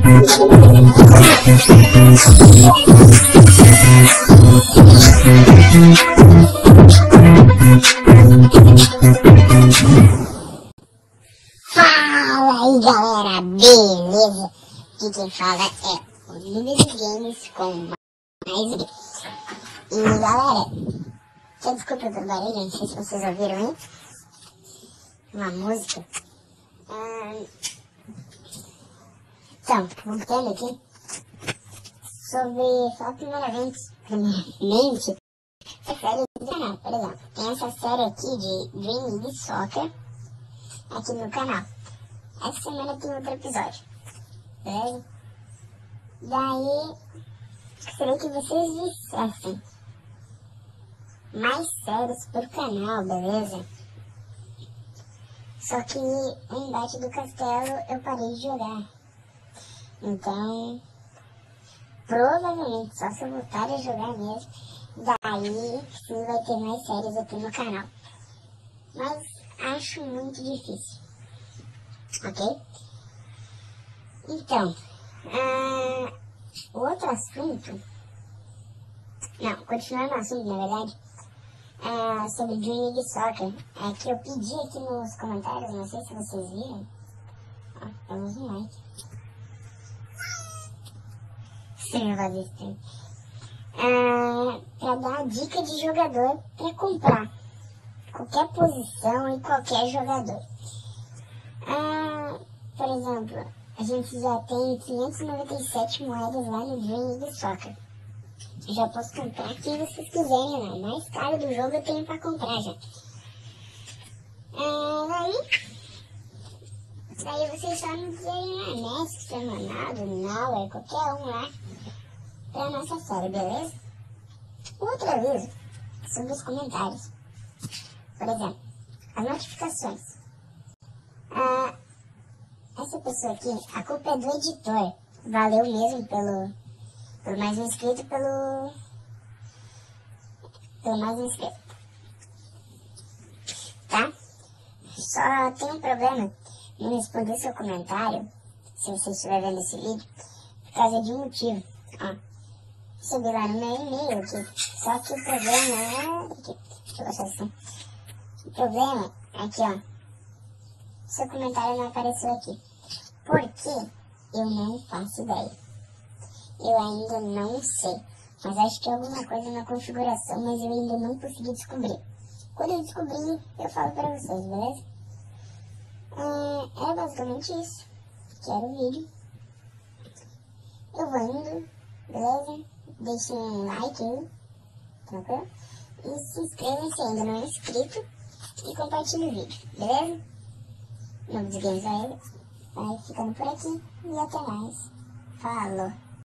Fala aí galera, beleza? Aqui quem fala é o Líder dos Games com mais games. E galera, desculpa pelo barulho, não sei se vocês ouviram aí uma música. Então, voltando aqui sobre falar primeiramente essa série do canal, por exemplo. Tem essa série aqui de Dream League Soccer aqui no canal. Essa semana tem outro episódio, beleza? Daí, gostaria que vocês dissessem mais séries pro canal, beleza? Só que o Embate do Castelo eu parei de jogar. Então, provavelmente, só se eu voltar a jogar mesmo, daí sim vai ter mais séries aqui no canal. Mas acho muito difícil. Ok? Então, o outro assunto, não, continuando o assunto na verdade, sobre Dream League Soccer, que eu pedi aqui nos comentários, não sei se vocês viram, ó, temos um like, sim, eu vou ver isso, pra dar a dica de jogador pra comprar, qualquer posição e qualquer jogador. Por exemplo, a gente já tem 597 moedas lá no Dream League Soccer. Eu já posso comprar quem vocês quiserem lá. O mais caro do jogo eu tenho pra comprar já. Daí vocês só me dizerem Messi, Cristiano Ronaldo, Neuer, qualquer um lá pra nossa série, beleza? Outro aviso sobre os comentários. Por exemplo, as notificações. Essa pessoa aqui, a culpa é do editor. Valeu mesmo pelo mais um inscrito, pelo mais um inscrito. Tá? Só tem um problema em responder seu comentário, se você estiver vendo esse vídeo, por causa de um motivo. Ó, subi lá no meu e-mail aqui. Só que o problema é... Aqui, deixa eu baixar assim. O problema é que, ó, seu comentário não apareceu aqui. Porque eu não faço ideia. Eu ainda não sei. Mas acho que é alguma coisa na configuração, mas eu ainda não consegui descobrir. Quando eu descobrir, eu falo pra vocês, beleza? É basicamente isso. Que era o vídeo. Eu vou indo, beleza? Deixem um like aí, tranquilo? E se inscrevam se ainda não é inscrito. E compartilhe o vídeo, beleza? Novo dos Games vai ficando por aqui. E até mais. Falou!